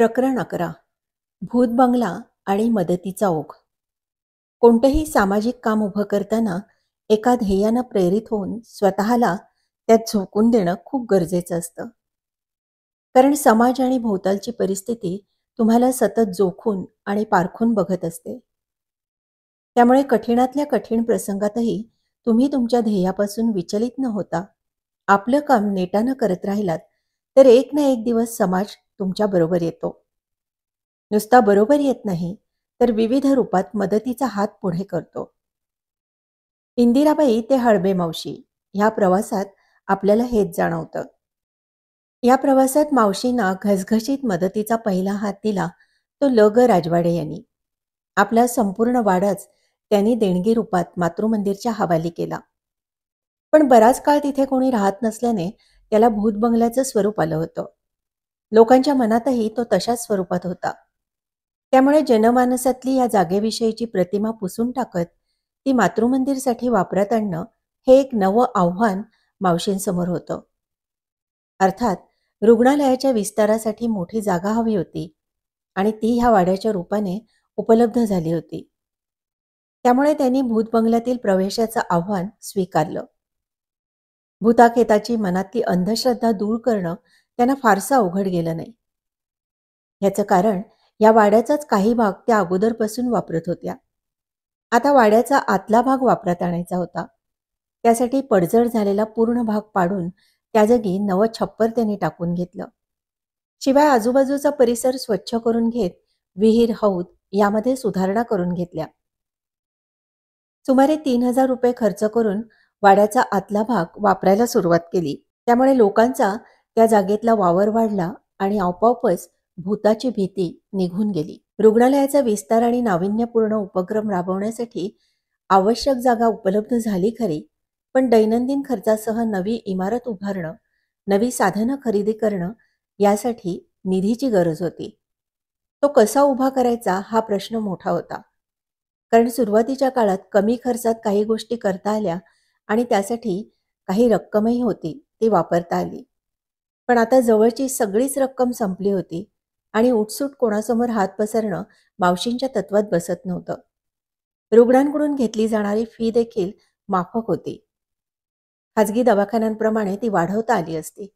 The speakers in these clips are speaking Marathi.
प्रकरण 11. भूत बंगला आणि मदतीचा ओघ. कोणतंही सामाजिक काम उभं करताना एका ध्येयानं प्रेरित होऊन स्वतःला त्यात झोकून देणं खूप गरजेचं असतं. कारण समाज आणि भोवतालची परिस्थिती तुम्हाला सतत जोखून आणि पारखून बघत असते. त्यामुळे कठीणातल्या कठीण प्रसंगातही तुम्ही तुमच्या ध्येयापासून विचलित न होता आपलं काम नेटानं करत राहिलात तर एक ना एक दिवस समाज तुमच्या बरोबर येतो. नुसता बरोबर येत नाही, तर विविध रूपात मदतीचा हात पुढे करतो. इंदिराबाई ते हळबे मावशी ह्या प्रवासात आपल्याला हेच जाणवतं. या प्रवासात मावशींना घसघशीत मदतीचा पहिला हात दिला तो राजवाडे यांनी. आपला संपूर्ण वाडाच त्यांनी देणगी रूपात मातृमंदिरच्या हवाली केला. पण बराच काळ तिथे कोणी राहत नसल्याने त्याला भूत बंगल्याचं स्वरूप आलं होतं. लोकांच्या मनातही तो तशाच स्वरूपात होता. त्यामुळे जनमानसातली या जागेविषयीची प्रतिमा पुसून टाकत ती मातृमंदिरसाठी वापरात आणणं हे एक नवं आव्हान मावशींसमोर होतं. अर्थात रुग्णालयाच्या विस्तारासाठी मोठी जागा हवी होती आणि ती ह्या वाड्याच्या रूपाने उपलब्ध झाली होती. त्यामुळे त्यांनी भूत बंगल्यातील प्रवेशाचं आव्हान स्वीकारलं. भूताखेताची मनातली अंधश्रद्धा दूर करणं त्यांना फारसं अवघड गेलं नाही. ह्याचं कारण या वाड्याचाच काही भाग त्या अगोदरपासून वापरत होत्या. आता वाड्याचा आतला भाग वापरात आणायचा होता. त्यासाठी पडझड झालेला पूर्ण भाग पाडून त्या जागी नवं छप्पर त्यांनी टाकून घेतलं. शिवाय आजूबाजूचा परिसर स्वच्छ करून घेत विहीर, हौद यामध्ये सुधारणा करून घेतल्या. सुमारे 3,000 रुपये खर्च करून वाड्याचा आतला भाग वापरायला सुरुवात केली. त्यामुळे लोकांचा त्या जागेतला वावर वाढला आणि आपोआपच भूताची भीती निघून गेली. रुग्णालयाचा विस्तार आणि नाविन्यपूर्ण उपक्रम राबवण्यासाठी आवश्यक जागा उपलब्ध झाली खरी, पण दैनंदिन खर्चासह नवी इमारत उभारणं, नवी साधनं खरेदी करणं यासाठी निधीची गरज होती. तो कसा उभा करायचा हा प्रश्न मोठा होता. कारण सुरुवातीच्या काळात कमी खर्चात काही गोष्टी करता आल्या आणि त्यासाठी काही रक्कमही होती ती वापरता आली. पण आता जवळची सगळीच रक्कम संपली होती आणि उठसूट कोणासमोर हात पसरणं मावशींच्या तत्वात बसत नव्हतं. रुग्णांकडून घेतली जाणारी फी देखील माफक होती. खाजगी दवाखान्यांप्रमाणे ती वाढवता आली असती.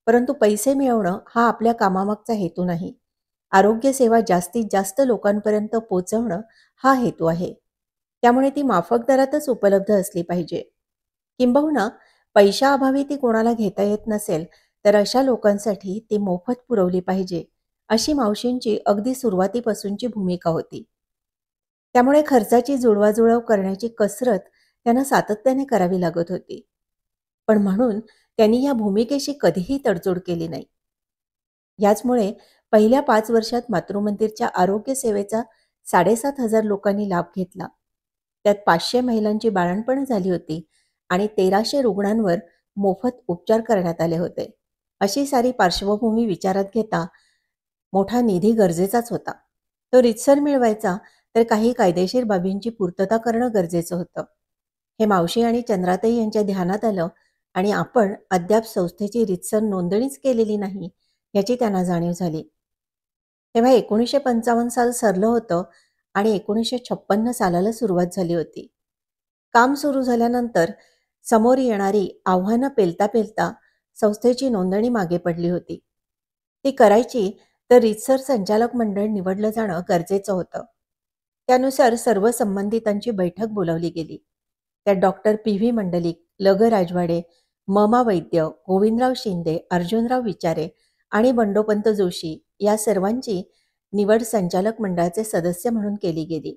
परंतु पैसे मिळवणं हा आपल्या कामामागचा हेतू नाही. आरोग्य सेवा जास्तीत जास्त लोकांपर्यंत पोहोचवणं हा हेतू आहे. त्यामुळे ती माफक दरातच उपलब्ध असली पाहिजे. किंबहुना पैशाअभावी ती कोणाला घेता येत नसेल तर अशा लोकांसाठी ती मोफत पुरवली पाहिजे, अशी मावशींची अगदी सुरुवातीपासूनची भूमिका होती. त्यामुळे खर्चाची जुळवाजुळव करण्याची कसरत त्यांना सातत्याने करावी लागत होती. पण म्हणून त्यांनी या भूमिकेशी कधीही तडजोड केली नाही. याचमुळे पहिल्या 5 वर्षात मातृमंदिरच्या आरोग्य सेवेचा 7,500 लोकांनी लाभ घेतला. त्यात 500 महिलांची बाळंतपणं झाली होती आणि 1,300 रुग्णांवर मोफत उपचार करण्यात आले होते. अशी सारी पार्श्वभूमी विचारात घेता मोठा निधी गरजेचाच होता. तो रीतसर मिळवायचा तर काही कायदेशीर बाबींची पूर्तता करणं गरजेचं होतं. हे मावशी आणि चंद्राताई यांच्या ध्यानात आलं आणि आपण अद्याप संस्थेची रीतसर नोंदणीच केलेली नाही याची त्यांना जाणीव झाली. तेव्हा 1955 साल सरलं होतं आणि 1956 सालाला सुरुवात झाली होती. काम सुरू झाल्यानंतर समोर येणारी आव्हानं पेलता पेलता संस्थेची नोंदणी मागे पडली होती. ती करायची तर रीतसर संचालक मंडळ निवडलं जाणं गरजेचं होतं. त्यानुसार सर्व संबंधितांची बैठक बोलावली गेली. त्यात डॉक्टर पी.व्ही. मंडलिक, राजवाडे, ममा वैद्य, गोविंदराव शिंदे, अर्जुनराव विचारे आणि बंडोपंत जोशी या सर्वांची निवड संचालक मंडळाचे सदस्य म्हणून केली गेली.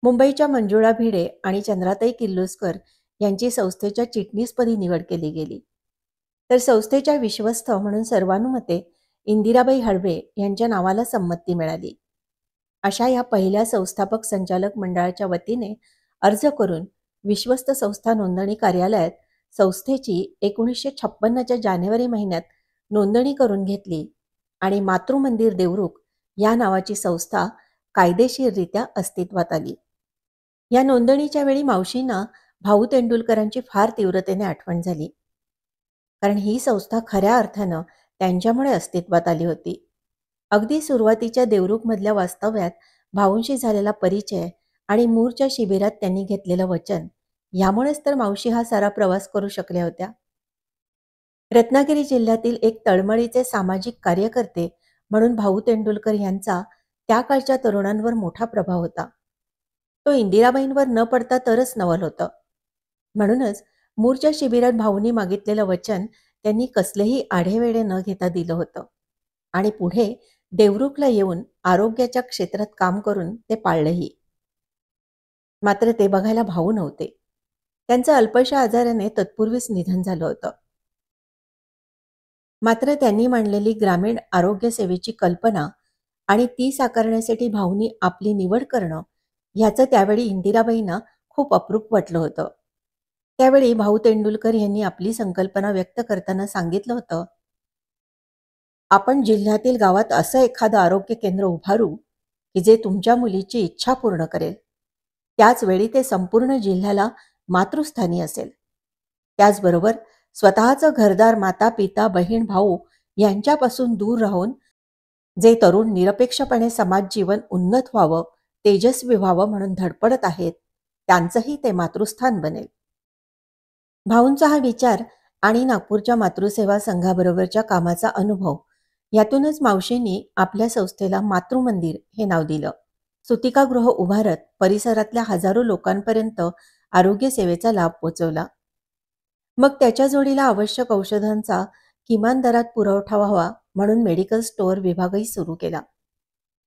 मुंबईच्या मंजुळा भिडे आणि चंद्राताई किर्लोस्कर यांची संस्थेच्या चिटणीसपदी निवड केली गेली. तर संस्थेच्या विश्वस्त म्हणून सर्वानुमते इंदिराबाई हळबे यांच्या नावाला संमती मिळाली. अशा या पहिल्या संस्थापक संचालक मंडळाच्या वतीने अर्ज करून विश्वस्त संस्था नोंदणी कार्यालयात संस्थेची 1956च्या जानेवारी महिन्यात नोंदणी करून घेतली आणि मातृमंदिर देवरुख या नावाची संस्था कायदेशीररित्या अस्तित्वात आली. या नोंदणीच्या वेळी मावशींना भाऊ तेंडुलकरांची फार तीव्रतेने आठवण झाली. कारण ही संस्था खऱ्या अर्थानं त्यांच्यामुळे अस्तित्वात आली होती. अगदी सुरुवातीच्या देवरुखमधल्या वास्तव्यात भाऊंशी झालेला परिचय आणि मूरच्या शिबिरात त्यांनी घेतलेलं वचन, यामुळेच तर मावशी हा सारा प्रवास करू शकल्या होत्या. रत्नागिरी जिल्ह्यातील एक तळमळीचे सामाजिक कार्यकर्ते म्हणून भाऊ तेंडुलकर यांचा त्या काळच्या तरुणांवर मोठा प्रभाव होता. तो इंदिराबाईंवर न पडता तरच नवल होतं. म्हणूनच मूरच्या शिबिरात भाऊंनी मागितलेलं वचन त्यांनी कसलेही आढेवेढे न घेता दिलं होतं आणि पुढे देवरुखला येऊन आरोग्याच्या क्षेत्रात काम करून ते पाळलंही. मात्र ते बघायला भाऊ नव्हते. त्यांचं अल्पशा आजाराने तत्पूर्वीच निधन झालं होतं. मात्र त्यांनी मांडलेली ग्रामीण आरोग्य सेवेची कल्पना आणि ती साकारण्यासाठी भाऊंनी आपली निवड करणं, ह्याचं त्यावेळी इंदिराबाईंना खूप अप्रूप वाटलं होतं. त्यावेळी भाऊ तेंडुलकर यांनी आपली संकल्पना व्यक्त करताना सांगितलं होतं, आपण जिल्ह्यातील गावात असं एखादं आरोग्य केंद्र उभारू की जे तुमच्या मुलीची इच्छा पूर्ण करेल. त्याच वेळी ते संपूर्ण जिल्ह्याला मातृस्थानी असेल. त्याचबरोबर स्वतःचं घरदार माता पिता बहीण भाऊ यांच्यापासून दूर राहून जे तरुण निरपेक्षपणे समाज जीवन उन्नत व्हावं, तेजस्वी व्हावं म्हणून धडपडत आहेत, त्यांचंही ते मातृस्थान बनेल. भाऊंचा हा विचार आणि नागपूरच्या मातृसेवा संघाबरोबरच्या कामाचा अनुभव यातूनच मावशींनी आपल्या संस्थेला मातृमंदिर हे नाव दिलं. सुतिकागृह उभारत परिसरातल्या हजारो लोकांपर्यंत आरोग्य सेवेचा लाभ पोचवला. मग त्याच्या जोडीला आवश्यक औषधांचा किमान दरात पुरवठा व्हावा म्हणून मेडिकल स्टोअर विभागही सुरू केला.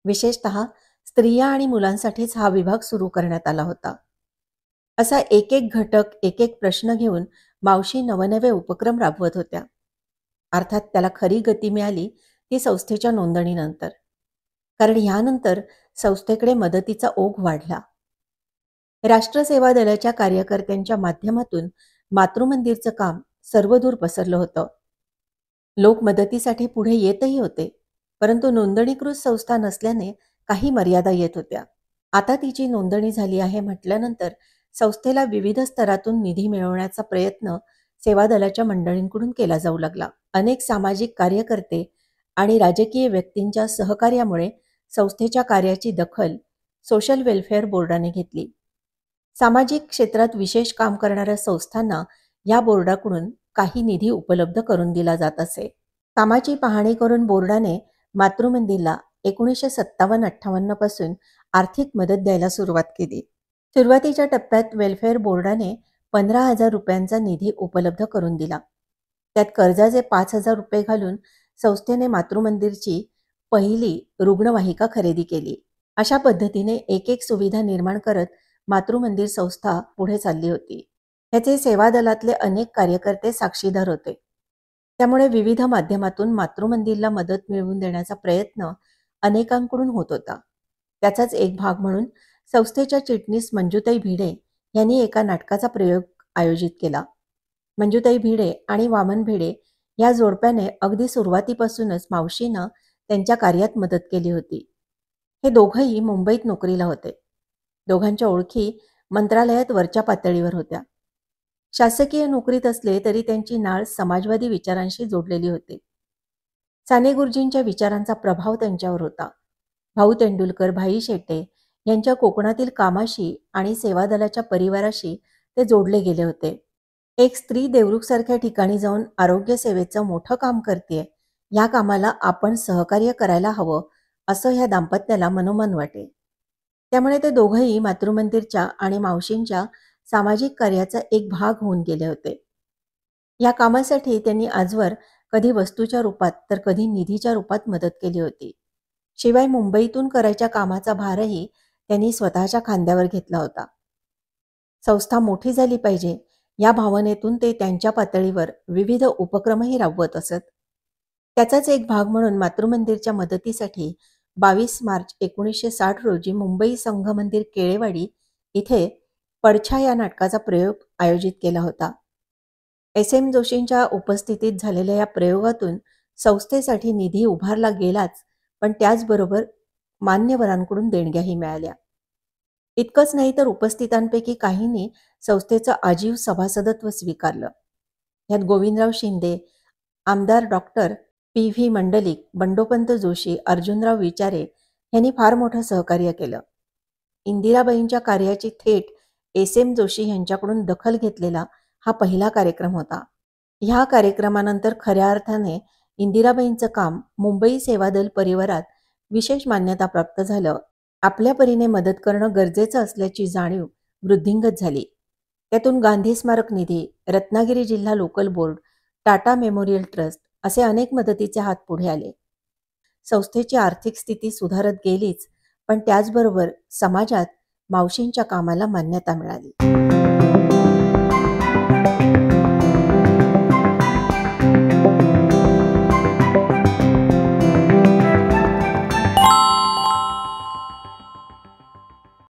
विशेषतः स्त्रिया आणि मुलांसाठीच हा विभाग सुरू करण्यात आला होता. असा एक एक घटक, एक एक प्रश्न घेऊन मावशी नवनवे उपक्रम राबवत होत्या. अर्थात त्याला खरी गती मिळाली ती संस्थेच्या नोंदणीनंतर. कारण ह्यानंतर संस्थेकडे मदतीचा ओघ वाढला. राष्ट्र सेवा दलाच्या कार्यकर्त्यांच्या माध्यमातून मातृमंदिरचं काम सर्वदूर पसरलं होतं. लोक मदतीसाठी पुढे येतही होते, परंतु नोंदणीकृत संस्था नसल्याने काही मर्यादा येत होत्या. आता तिची नोंदणी झाली आहे म्हटल्यानंतर संस्थेला विविध स्तरातून निधी मिळवण्याचा प्रयत्न सेवा दलाच्या मंडळींकडून केला जाऊ लागला. अनेक सामाजिक कार्यकर्ते आणि राजकीय व्यक्तींच्या सहकार्यामुळे संस्थेच्या कार्याची दखल सोशल वेलफेअर बोर्डाने घेतली. सामाजिक क्षेत्रात विशेष काम करणाऱ्या संस्थांना या बोर्डाकडून काही निधी उपलब्ध करून दिला जात असे. कामाची पाहणी करून बोर्डाने मातृमंदिरला 1957-58 पासून आर्थिक मदत द्यायला सुरुवात केली. सुरुवातीच्या टप्प्यात वेलफेअर बोर्डाने 15,000 रुपयांचा निधी उपलब्ध करून दिला. त्यात कर्जाचे 5,000 रुपये घालून संस्थेने मातृमंदिरची पहिली रुग्णवाहिका खरेदी केली. अशा पद्धतीने एक एक सुविधा निर्माण करत मातृमंदिर संस्था पुढे चालली होती. ह्याचे सेवा दलातले अनेक कार्यकर्ते साक्षीदार होते. त्यामुळे विविध माध्यमातून मातृमंदिरला मदत मिळवून देण्याचा प्रयत्न अनेकांकडून होत होता. त्याचाच एक भाग म्हणून संस्थेच्या चिटणीस मंजुताई भिडे यांनी एका नाटकाचा प्रयोग आयोजित केला. मंजुताई भिडे आणि वामन भिडे या जोडप्याने अगदी सुरुवातीपासूनच मावशींना त्यांच्या कार्यात मदत केली होती. हे दोघंही मुंबईत नोकरीला होते. दोघांच्या ओळखी मंत्रालयात वरच्या पातळीवर होत्या. शासकीय नोकरीत असले तरी त्यांची नाळ समाजवादी विचारांशी जोडलेली होती. साने गुरुजींच्या विचारांचा प्रभाव त्यांच्यावर होता. भाऊ तेंडुलकर, भाई शेटे यांच्या कोकणातील कामाशी आणि सेवा दलाच्या परिवाराशी ते जोडले गेले होते. एक स्त्री देवरुखसारख्या ठिकाणी जाऊन आरोग्य सेवेचं मोठं काम करते, या कामाला आपण सहकार्य करायला हवं असं ह्या दाम्पत्याला मनोमन वाटे. त्यामुळे ते दोघंही मातृमंदिरच्या आणि मावशींच्या सामाजिक कार्याचा एक भाग होऊन गेले होते. या कामासाठी त्यांनी आजवर कधी वस्तूच्या रूपात तर कधी निधीच्या रूपात मदत केली होती. शिवाय मुंबईतून करायच्या कामाचा भारही त्यांनी स्वतःच्या खांद्यावर घेतला होता. संस्था मोठी झाली पाहिजे या भावनेतून ते त्यांच्या पातळीवर विविध उपक्रमही राबवत असत. त्याचाच एक भाग म्हणून मातृमंदिरच्या मदतीसाठी 22 मार्च 1960 रोजी मुंबई संघमंदिर केळेवाडी इथे पडछा या नाटकाचा प्रयोग आयोजित केला होता. SM जोशींच्या उपस्थितीत झालेल्या या प्रयोगातून संस्थेसाठी निधी उभारला गेलाच, पण त्याचबरोबर मान्यवरांकडून देणग्याही मिळाल्या. इतकंच नाही तर उपस्थितांपैकी काहींनी संस्थेचं आजीव सभासदत्व स्वीकारलं. यात गोविंदराव शिंदे, आमदार doctor P V Mandlik, Bandopant Joshi, Arjunrao Vichare यांनी फार मोठं सहकार्य केलं. इंदिराबाईंच्या कार्याची थेट एस एम जोशी यांच्याकडून दखल घेतलेला हा पहिला कार्यक्रम होता. ह्या कार्यक्रमानंतर खऱ्या अर्थाने इंदिराबाईंचं काम मुंबई सेवादल परिवारात विशेष मान्यता प्राप्त झालं. आपल्या परीने मदत करणं गरजेचं असल्याची जाणीव वृद्धिंगत झाली. त्यातून गांधी स्मारक निधी, रत्नागिरी जिल्हा local board, Tata memorial trust असे अनेक मदतीचे हात पुढे आले. संस्थेची आर्थिक स्थिती सुधारत गेलीच, पण त्याचबरोबर समाजात मावशींच्या कामाला मान्यता मिळाली.